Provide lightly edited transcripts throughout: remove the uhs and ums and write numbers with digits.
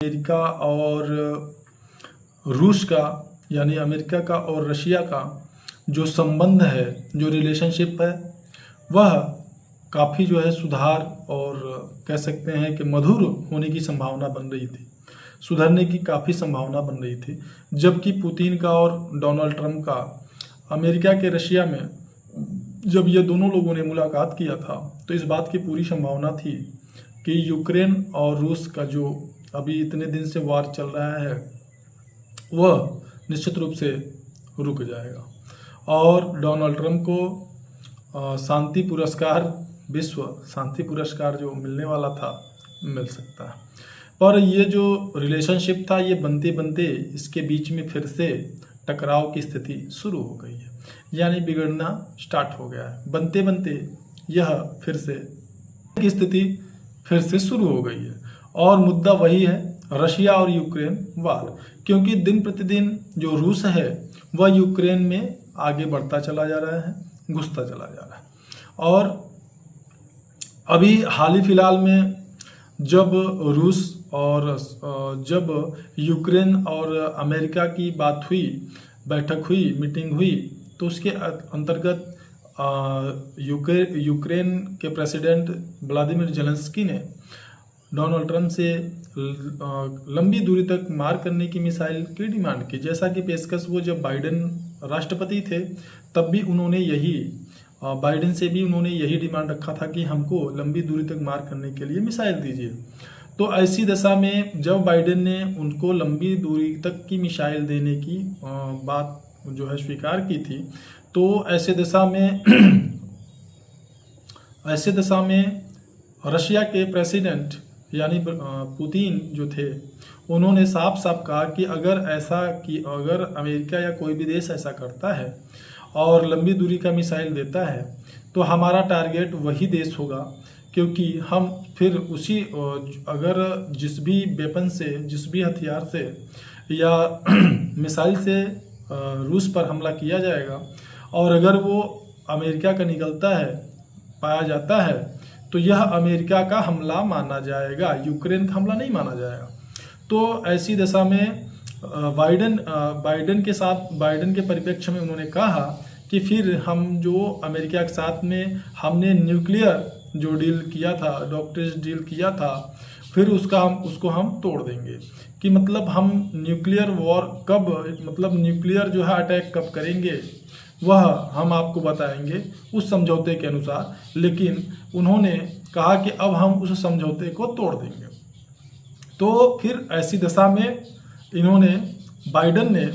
America और रूस का यानी अमेरिका का और रशिया का जो संबंध है, जो रिलेशनशिप है, वह काफ़ी जो है सुधार और कह सकते हैं कि मधुर होने की संभावना बन रही थी, सुधरने की काफ़ी संभावना बन रही थी। जबकि पुतिन का और डोनाल्ड ट्रंप का अमेरिका के रशिया में जब ये दोनों लोगों ने मुलाकात किया था तो इस बात की पूरी संभावना थी कि यूक्रेन और रूस का जो अभी इतने दिन से वार चल रहा है वह निश्चित रूप से रुक जाएगा और डोनाल्ड ट्रंप को शांति पुरस्कार, विश्व शांति पुरस्कार जो मिलने वाला था, मिल सकता है। पर ये जो रिलेशनशिप था, ये बनते बनते इसके बीच में फिर से टकराव की स्थिति शुरू हो गई है, यानी बिगड़ना स्टार्ट हो गया है। बनते बनते यह फिर से की स्थिति फिर से शुरू हो गई है और मुद्दा वही है, रशिया और यूक्रेन वार। क्योंकि दिन प्रतिदिन जो रूस है वह यूक्रेन में आगे बढ़ता चला जा रहा है, घुसता चला जा रहा है। और अभी हाल ही फिलहाल में जब रूस और जब यूक्रेन और अमेरिका की बात हुई, बैठक हुई, मीटिंग हुई, तो उसके अंतर्गत यूक्रेन के प्रेसिडेंट व्लादिमीर जेलेंस्की ने डोनाल्ड ट्रंप से लंबी दूरी तक मार करने की मिसाइल की डिमांड की। जैसा कि पेशकश वो जब बाइडेन राष्ट्रपति थे तब भी उन्होंने यही बाइडेन से भी उन्होंने यही डिमांड रखा था कि हमको लंबी दूरी तक मार करने के लिए मिसाइल दीजिए। तो ऐसी दशा में जब बाइडेन ने उनको लंबी दूरी तक की मिसाइल देने की बात जो है स्वीकार की थी, तो ऐसे दशा में रशिया के प्रेसिडेंट यानी पुतिन जो थे, उन्होंने साफ साफ कहा कि अगर अमेरिका या कोई भी देश ऐसा करता है और लंबी दूरी का मिसाइल देता है तो हमारा टारगेट वही देश होगा, क्योंकि हम फिर उसी अगर जिस भी वेपन से, जिस भी हथियार से या मिसाइल से रूस पर हमला किया जाएगा और अगर वो अमेरिका का निकलता है, पाया जाता है, तो यह अमेरिका का हमला माना जाएगा, यूक्रेन का हमला नहीं माना जाएगा। तो ऐसी दशा में बाइडेन के परिप्रेक्ष्य में उन्होंने कहा कि फिर हम जो अमेरिका के साथ में हमने न्यूक्लियर जो डील किया था, डॉक्टर्स डील किया था, फिर उसको हम तोड़ देंगे। कि मतलब हम न्यूक्लियर वॉर कब, मतलब न्यूक्लियर जो है अटैक कब करेंगे वह हम आपको बताएंगे उस समझौते के अनुसार। लेकिन उन्होंने कहा कि अब हम उस समझौते को तोड़ देंगे। तो फिर ऐसी दशा में बाइडेन ने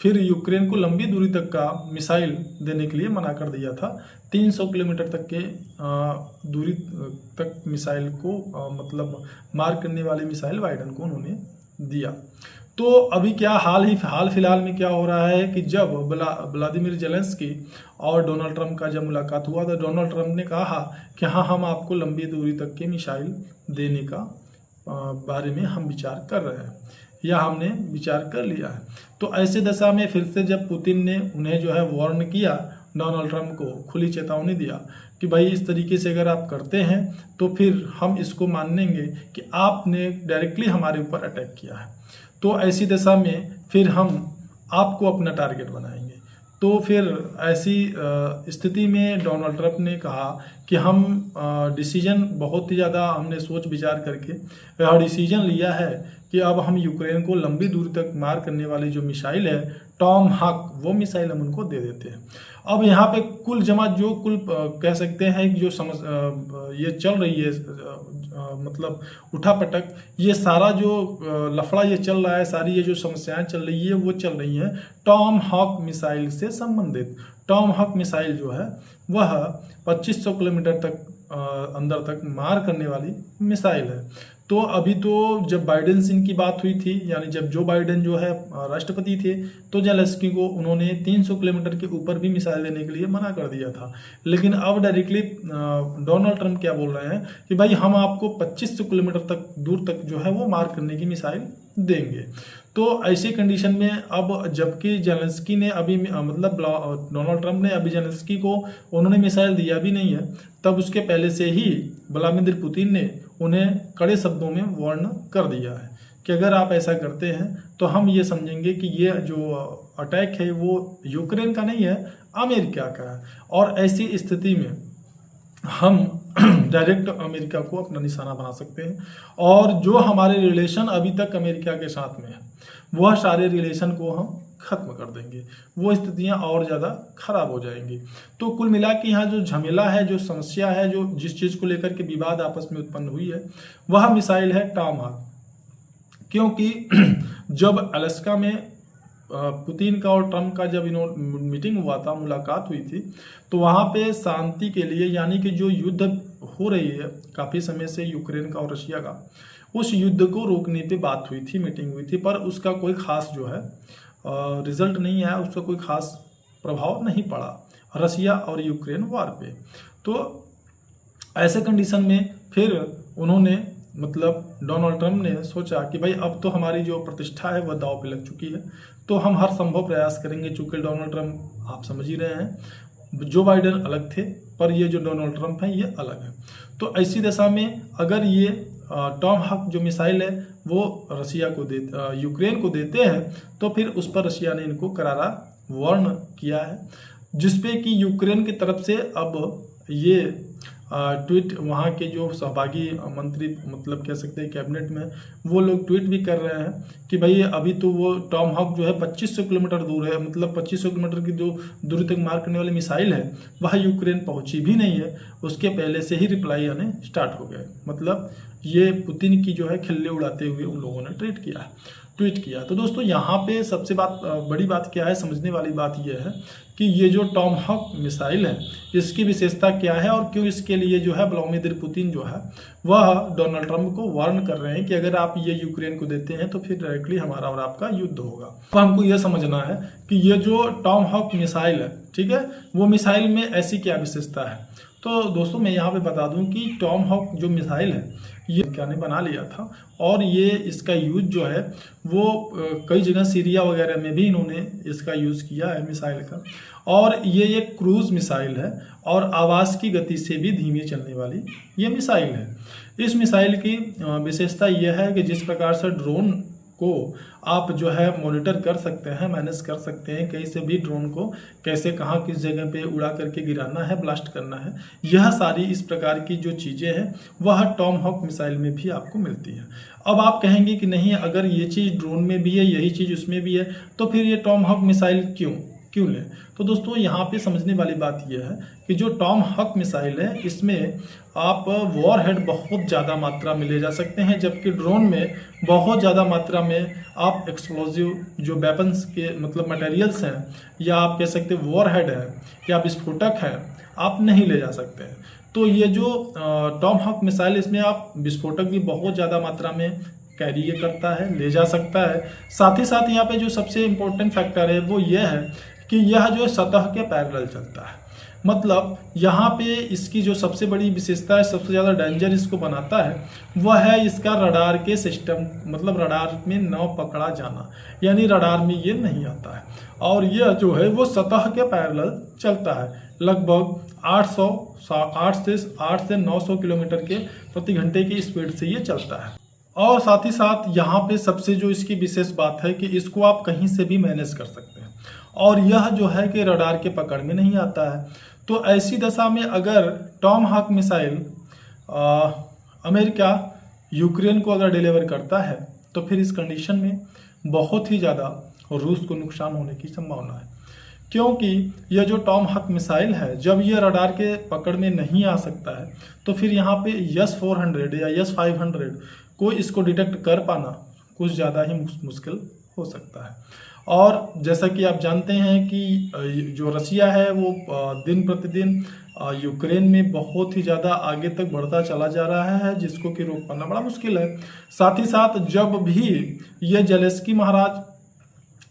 फिर यूक्रेन को लंबी दूरी तक का मिसाइल देने के लिए मना कर दिया था। 300 किलोमीटर तक के दूरी तक मिसाइल को मतलब मार करने वाली मिसाइल बाइडेन को उन्होंने दिया। तो अभी क्या हाल फिलहाल में क्या हो रहा है कि जब व्लादिमीर जेलेंस्की और डोनाल्ड ट्रंप का जब मुलाकात हुआ तो डोनाल्ड ट्रंप ने कहा कि हाँ, हम आपको लंबी दूरी तक के मिसाइल देने का बारे में हम विचार कर रहे हैं या हमने विचार कर लिया है। तो ऐसे दशा में फिर से जब पुतिन ने उन्हें जो है वार्न किया, डोनाल्ड ट्रंप को खुली चेतावनी दिया कि भाई इस तरीके से अगर आप करते हैं तो फिर हम इसको मानेंगे कि आपने डायरेक्टली हमारे ऊपर अटैक किया है। तो ऐसी दशा में फिर हम आपको अपना टारगेट बनाएंगे। तो फिर ऐसी स्थिति में डोनाल्ड ट्रंप ने कहा कि हम डिसीजन बहुत ही ज़्यादा हमने सोच विचार करके यह डिसीजन लिया है कि अब हम यूक्रेन को लंबी दूरी तक मार करने वाली जो मिसाइल है टॉमहॉक, वो मिसाइल हम उनको दे देते हैं। अब यहाँ पे कुल कह सकते हैं कि जो ये चल रही है मतलब उठापटक, ये सारा जो लफड़ा ये चल रहा है, सारी ये जो समस्याएं चल रही है वो चल रही हैं टॉमहॉक मिसाइल से संबंधित। टॉमहॉक मिसाइल जो है वह 2500 किलोमीटर तक अंदर तक मार करने वाली मिसाइल है। तो अभी तो जब बाइडेन से इनकी बात हुई थी, यानी जब जो बाइडेन जो है राष्ट्रपति थे, तो जेलेंस्की को उन्होंने 300 किलोमीटर के ऊपर भी मिसाइल देने के लिए मना कर दिया था। लेकिन अब डायरेक्टली डोनाल्ड ट्रंप क्या बोल रहे हैं कि भाई हम आपको 2500 किलोमीटर तक दूर तक जो है वो मार करने की मिसाइल देंगे। तो ऐसी कंडीशन में अब जबकि जेलेंस्की ने अभी मतलब डोनाल्ड ट्रंप ने अभी जेलेंस्की को उन्होंने मिसाइल दिया भी नहीं है, तब उसके पहले से ही व्लादिमीर पुतिन ने उन्हें कड़े शब्दों में वार्न कर दिया है कि अगर आप ऐसा करते हैं तो हम ये समझेंगे कि ये जो अटैक है वो यूक्रेन का नहीं है, अमेरिका का है, और ऐसी स्थिति में हम डायरेक्ट अमेरिका को अपना निशाना बना सकते हैं, और जो हमारे रिलेशन अभी तक अमेरिका के साथ में है वह सारे रिलेशन को हम खत्म कर देंगे, वो स्थितियां और ज़्यादा खराब हो जाएंगी। तो कुल मिला के यहाँ जो झमेला है, जो समस्या है, जो जिस चीज़ को लेकर के विवाद आपस में उत्पन्न हुई है, वह मिसाइल है टॉमहॉक। क्योंकि जब अलास्का में पुतिन का और ट्रम्प का जब मीटिंग हुआ था, मुलाकात हुई थी, तो वहाँ पे शांति के लिए, यानी कि जो युद्ध हो रही है काफ़ी समय से यूक्रेन का और रशिया का, उस युद्ध को रोकने पे बात हुई थी, मीटिंग हुई थी, पर उसका कोई खास जो है रिजल्ट नहीं आया, उसका कोई खास प्रभाव नहीं पड़ा रशिया और यूक्रेन वार पे। तो ऐसे कंडीशन में फिर उन्होंने, मतलब डोनाल्ड ट्रम्प ने सोचा कि भाई अब तो हमारी जो प्रतिष्ठा है वह दांव पे लग चुकी है, तो हम हर संभव प्रयास करेंगे। चूंकि डोनाल्ड ट्रम्प आप समझ ही रहे हैं, जो बाइडेन अलग थे, पर ये जो डोनाल्ड ट्रम्प हैं ये अलग है। तो ऐसी दशा में अगर ये टॉमहॉक जो मिसाइल है वो रशिया को यूक्रेन को देते हैं, तो फिर उस पर रशिया ने इनको करारा वार्न किया है, जिसपे कि यूक्रेन की तरफ से अब ये ट्वीट, वहाँ के जो सहभागी मंत्री, मतलब कह सकते हैं कैबिनेट में, वो लोग ट्वीट भी कर रहे हैं कि भाई अभी तो वो टॉमहॉक जो है 2500 किलोमीटर दूर है, मतलब 2500 किलोमीटर की जो दूरी तक मार करने वाली मिसाइल है वह यूक्रेन पहुंची भी नहीं है, उसके पहले से ही रिप्लाई आने स्टार्ट हो गए। मतलब ये पुतिन की जो है खिल्ली उड़ाते हुए उन लोगों ने ट्वीट किया। तो दोस्तों यहाँ पे सबसे बड़ी बात क्या है, समझने वाली बात यह है कि ये जो टॉमहॉक मिसाइल है इसकी विशेषता क्या है, और क्यों इसके लिए जो है व्लादिमीर पुतिन जो है वह डोनाल्ड ट्रम्प को वार्न कर रहे हैं कि अगर आप ये यूक्रेन को देते हैं तो फिर डायरेक्टली हमारा और आपका युद्ध होगा। तो हमको यह समझना है कि ये जो टॉमहॉक मिसाइल है, ठीक है, वो मिसाइल में ऐसी क्या विशेषता है। तो दोस्तों मैं यहाँ पे बता दूं कि टॉमहॉक जो मिसाइल है ये क्या ने बना लिया था, और ये इसका यूज जो है वो कई जगह सीरिया वगैरह में भी इन्होंने इसका यूज़ किया है मिसाइल का। और ये एक क्रूज मिसाइल है और आवाज़ की गति से भी धीमी चलने वाली ये मिसाइल है। इस मिसाइल की विशेषता यह है कि जिस प्रकार से ड्रोन को आप जो है मॉनिटर कर सकते हैं, मैनेज कर सकते हैं, कहीं से भी ड्रोन को कैसे कहाँ किस जगह पे उड़ा करके गिराना है, ब्लास्ट करना है, यह सारी इस प्रकार की जो चीज़ें हैं वह टॉमहॉक मिसाइल में भी आपको मिलती है। अब आप कहेंगे कि नहीं, अगर ये चीज़ ड्रोन में भी है, यही चीज़ उसमें भी है, तो फिर ये टॉमहॉक मिसाइल क्यों लें। तो दोस्तों यहाँ पे समझने वाली बात यह है कि जो टॉमहॉक मिसाइल है इसमें आप वॉरहेड बहुत ज़्यादा मात्रा में ले जा सकते हैं, जबकि ड्रोन में बहुत ज़्यादा मात्रा में आप एक्सप्लोजिव जो वेपन्स के मतलब मटेरियल्स हैं, या आप कह सकते हैं वॉरहेड है या विस्फोटक है, आप नहीं ले जा सकते हैं। तो ये जो टॉमहॉक मिसाइल, इसमें आप विस्फोटक भी बहुत ज़्यादा मात्रा में कैरी ये करता है, ले जा सकता है। साथ ही साथ यहाँ पे जो सबसे इम्पोर्टेंट फैक्टर है वो ये है कि यह जो सतह के पैरेलल चलता है। मतलब यहाँ पे इसकी जो सबसे बड़ी विशेषता है, सबसे ज़्यादा डेंजर इसको बनाता है वह है इसका रडार के सिस्टम, मतलब रडार में न पकड़ा जाना, यानी रडार में ये नहीं आता है, और यह जो है वो सतह के पैरेलल चलता है। लगभग 8 से 900 किलोमीटर के प्रति घंटे की स्पीड से ये चलता है। और साथ ही साथ यहाँ पे सबसे जो इसकी विशेष बात है कि इसको आप कहीं से भी मैनेज कर सकते हैं, और यह जो है कि रडार के पकड़ में नहीं आता है। तो ऐसी दशा में अगर टॉमहॉक मिसाइल अमेरिका यूक्रेन को अगर डिलीवर करता है तो फिर इस कंडीशन में बहुत ही ज़्यादा रूस को नुकसान होने की संभावना है, क्योंकि यह जो टॉमहॉक मिसाइल है जब यह रडार के पकड़ में नहीं आ सकता है तो फिर यहाँ पे S-400 या S-500 को इसको डिटेक्ट कर पाना कुछ ज़्यादा ही मुश्किल हो सकता है। और जैसा कि आप जानते हैं कि जो रशिया है वो दिन प्रतिदिन यूक्रेन में बहुत ही ज़्यादा आगे तक बढ़ता चला जा रहा है, जिसको कि रोक पाना बड़ा मुश्किल है। साथ ही साथ जब भी ये जेलेंस्की महाराज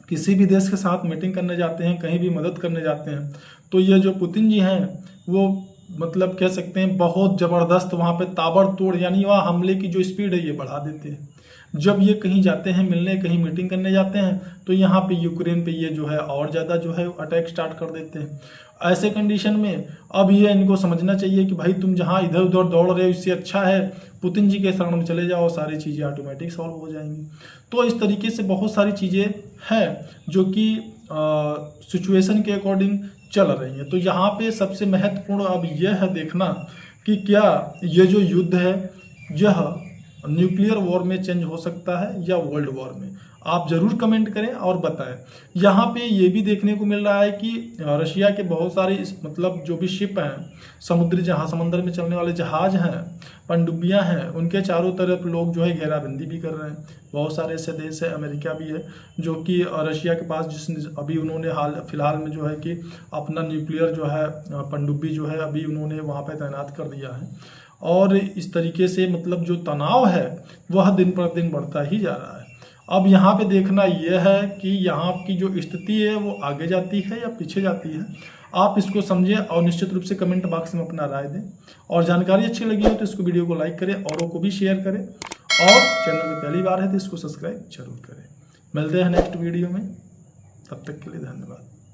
किसी भी देश के साथ मीटिंग करने जाते हैं, कहीं भी मदद करने जाते हैं, तो ये जो पुतिन जी हैं वो मतलब कह सकते हैं बहुत ज़बरदस्त वहाँ पे ताबड़तोड़, यानी वहाँ हमले की जो स्पीड है ये बढ़ा देते हैं। जब ये कहीं जाते हैं मिलने, कहीं मीटिंग करने जाते हैं, तो यहाँ पे यूक्रेन पे ये जो है और ज़्यादा जो है अटैक स्टार्ट कर देते हैं। ऐसे कंडीशन में अब ये इनको समझना चाहिए कि भाई तुम जहाँ इधर उधर दौड़ रहे हो, इससे अच्छा है पुतिन जी के शरण में चले जाओ, सारी चीज़ें ऑटोमेटिक सॉल्व हो जाएंगी। तो इस तरीके से बहुत सारी चीज़ें हैं जो कि सिचुएशन के अकॉर्डिंग चल रही हैं। तो यहाँ पे सबसे महत्वपूर्ण अब यह है देखना कि क्या ये जो युद्ध है यह न्यूक्लियर वॉर में चेंज हो सकता है या वर्ल्ड वॉर में। आप जरूर कमेंट करें और बताएं। यहाँ पे ये भी देखने को मिल रहा है कि रशिया के बहुत सारे मतलब जो भी शिप हैं, समुद्री जहाज, समंदर में चलने वाले जहाज हैं, पनडुब्बियाँ हैं, उनके चारों तरफ लोग जो है घेराबंदी भी कर रहे हैं। बहुत सारे ऐसे देश है, अमेरिका भी है, जो कि रशिया के पास जिस अभी उन्होंने फिलहाल में जो है कि अपना न्यूक्लियर जो है पनडुब्बी जो है अभी उन्होंने वहाँ पर तैनात कर दिया है। और इस तरीके से मतलब जो तनाव है वह दिन पर दिन बढ़ता ही जा रहा है। अब यहाँ पे देखना यह है कि यहाँ की जो स्थिति है वो आगे जाती है या पीछे जाती है। आप इसको समझें और निश्चित रूप से कमेंट बॉक्स में अपना राय दें। और जानकारी अच्छी लगी हो तो इसको वीडियो को लाइक करें, औरों को भी शेयर करें, और चैनल में पहली बार है तो इसको सब्सक्राइब जरूर करें। मिलते हैं नेक्स्ट वीडियो में, तब तक के लिए धन्यवाद।